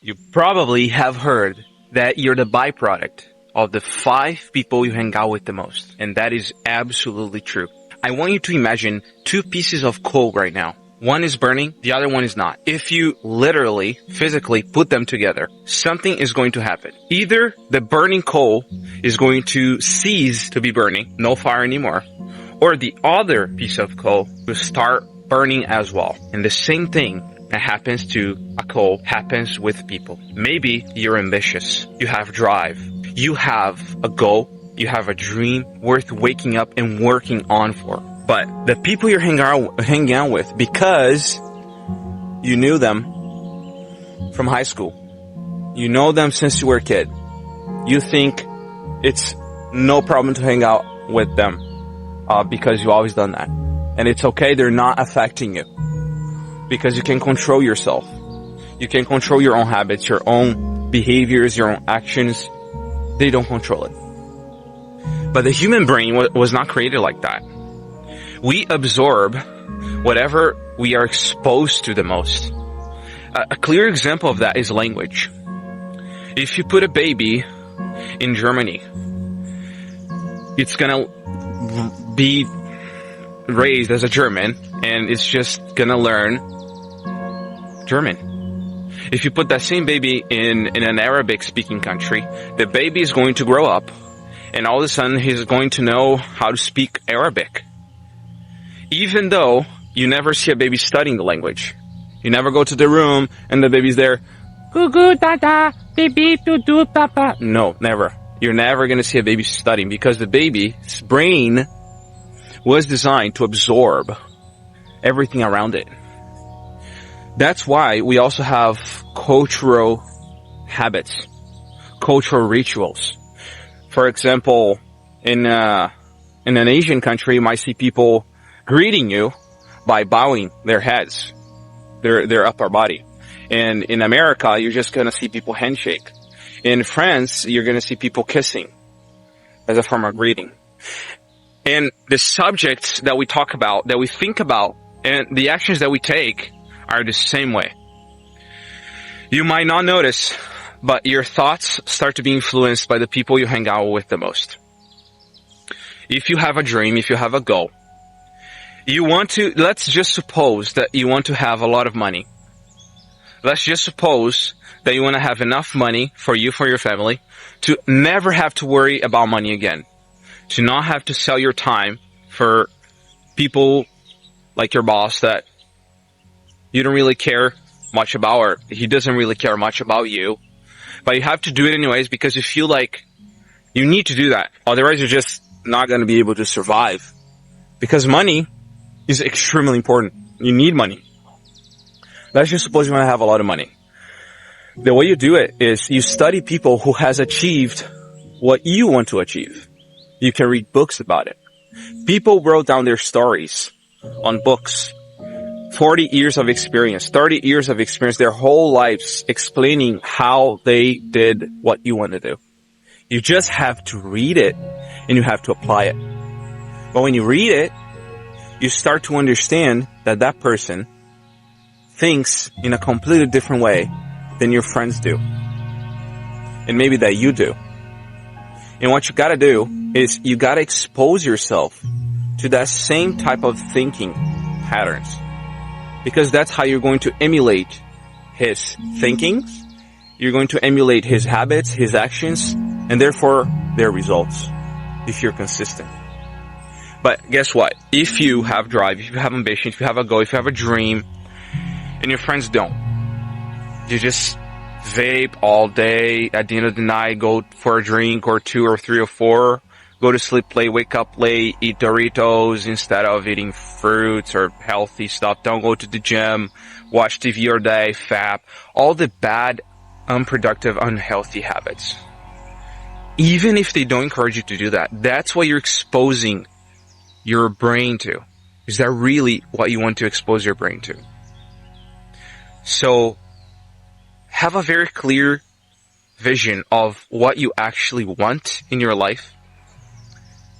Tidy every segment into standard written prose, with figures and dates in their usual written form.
You probably have heard that you're the byproduct of the 5 people you hang out with the most. And that is absolutely true. I want you to imagine 2 pieces of coal right now. One is burning, the other one is not. If you literally, physically put them together, something is going to happen. Either the burning coal is going to cease to be burning, no fire anymore, or the other piece of coal will start burning as well. And the same thing that happens to a coal happens with people. Maybe you're ambitious, you have drive, you have a goal, you have a dream worth waking up and working on for. But the people you're hanging out with, because you knew them from high school, you know them since you were a kid, you think it's no problem to hang out with them because you've always done that. And it's okay, they're not affecting you. Because you can control yourself. You can control your own habits, your own behaviors, your own actions. They don't control it. But the human brain was not created like that. We absorb whatever we are exposed to the most. A clear example of that is language. If you put a baby in Germany, it's gonna be raised as a German, and it's just gonna learn German. If you put that same baby in an Arabic speaking country, the baby is going to grow up and all of a sudden he's going to know how to speak Arabic. Even though you never see a baby studying the language. You never go to the room and the baby's there, goo goo dada, baby doo doo papa. No, never. You're never going to see a baby studying because the baby's brain was designed to absorb everything around it. That's why we also have cultural habits, cultural rituals. For example, in an Asian country, you might see people greeting you by bowing their heads, their upper body. And in America, you're just gonna see people handshake. In France, you're gonna see people kissing as a form of greeting. And the subjects that we talk about, that we think about, and the actions that we take are the same way. You might not notice, but your thoughts start to be influenced by the people you hang out with the most. If you have a dream, if you have a goal, let's just suppose that you want to have a lot of money. Let's just suppose that you want to have enough money for you, for your family, to never have to worry about money again. To not have to sell your time for people like your boss that you don't really care much about, or he doesn't really care much about you. But you have to do it anyways because you feel like you need to do that. Otherwise, you're just not going to be able to survive. Because money is extremely important. You need money. Let's just suppose you want to have a lot of money. The way you do it is you study people who has achieved what you want to achieve. You can read books about it. People wrote down their stories on books. 40 years of experience, 30 years of experience, their whole lives explaining how they did what you want to do. You just have to read it and you have to apply it. But when you read it, you start to understand that that person thinks in a completely different way than your friends do. And maybe that you do. And what you gotta do is you gotta expose yourself to that same type of thinking patterns. Because that's how you're going to emulate his thinkings, you're going to emulate his habits, his actions, and therefore their results, if you're consistent. But guess what? If you have drive, if you have ambition, if you have a goal, if you have a dream, and your friends don't, you just vape all day, at the end of the night, go for a drink or 2 or 3 or 4, go to sleep late, wake up late, eat Doritos instead of eating fruits or healthy stuff. Don't go to the gym, watch TV all day, fap. All the bad, unproductive, unhealthy habits. Even if they don't encourage you to do that, that's what you're exposing your brain to. Is that really what you want to expose your brain to? So, have a very clear vision of what you actually want in your life.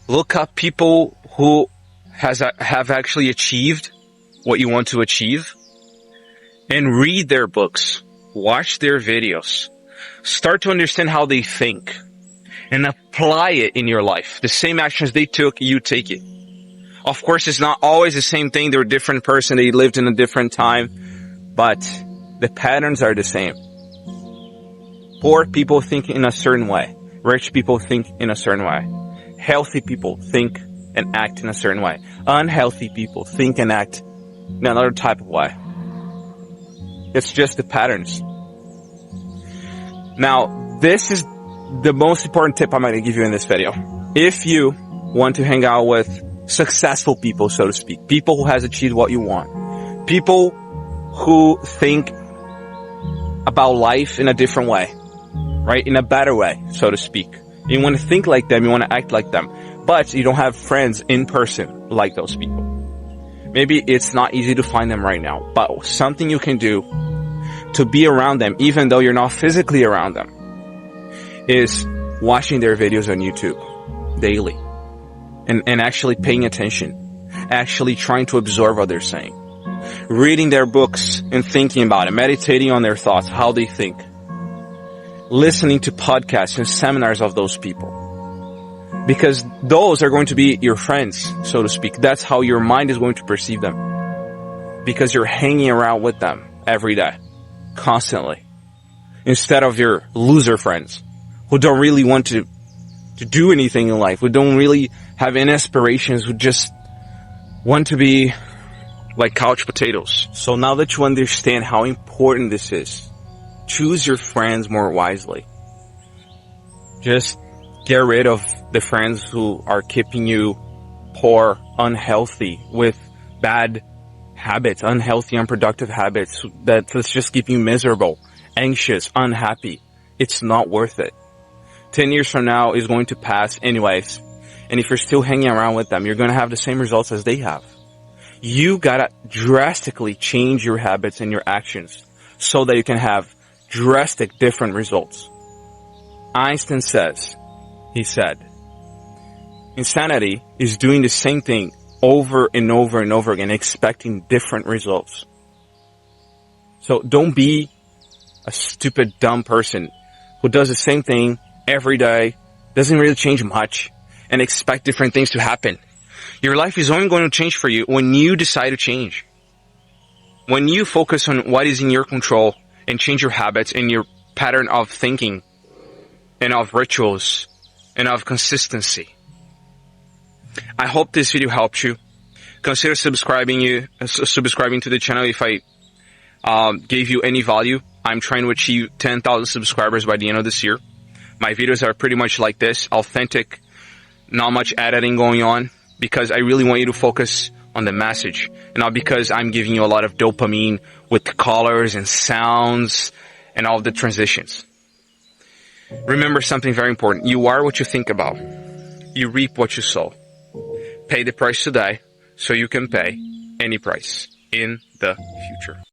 Look up people who have actually achieved what you want to achieve and read their books. watch their videos, start to understand how they think, and apply it in your life. The same actions they took, you take it. Of course, it's not always the same thing. They're a different person. They lived in a different time, but the patterns are the same. Poor people think in a certain way. Rich people think in a certain way. Healthy people think and act in a certain way. Unhealthy people think and act in another type of way. It's just the patterns. Now, this is the most important tip I'm going to give you in this video. If you want to hang out with successful people, so to speak, people who has achieved what you want, people who think about life in a different way, right? In a better way, so to speak. You want to think like them, you want to act like them, but you don't have friends in person like those people. Maybe it's not easy to find them right now, but something you can do to be around them, even though you're not physically around them, is watching their videos on YouTube daily and actually paying attention, actually trying to absorb what they're saying, reading their books and thinking about it, meditating on their thoughts, how they think, listening to podcasts and seminars of those people, because those are going to be your friends, so to speak. That's how your mind is going to perceive them, because you're hanging around with them every day, constantly, instead of your loser friends who don't really want to do anything in life, who don't really have any aspirations, who just want to be like couch potatoes. So now that you understand how important this is, choose your friends more wisely. Just get rid of the friends who are keeping you poor, unhealthy, with bad habits, unhealthy, unproductive habits that's just keeping you miserable, anxious, unhappy. It's not worth it. 10 years from now is going to pass anyways. And if you're still hanging around with them, you're going to have the same results as they have. You gotta drastically change your habits and your actions so that you can have drastic different results. Einstein says, he said, insanity is doing the same thing over and over and over again, expecting different results. So don't be a stupid, dumb person who does the same thing every day, doesn't really change much, and expect different things to happen. Your life is only going to change for you when you decide to change. When you focus on what is in your control and change your habits and your pattern of thinking and of rituals and of consistency. I hope this video helped you. Consider subscribing to the channel if I gave you any value. I'm trying to achieve 10,000 subscribers by the end of this year. My videos are pretty much like this, authentic, not much editing going on, because I really want you to focus on the message, and not because I'm giving you a lot of dopamine with colors and sounds and all the transitions. Remember something very important. You are what you think about. You reap what you sow. Pay the price today so you can pay any price in the future.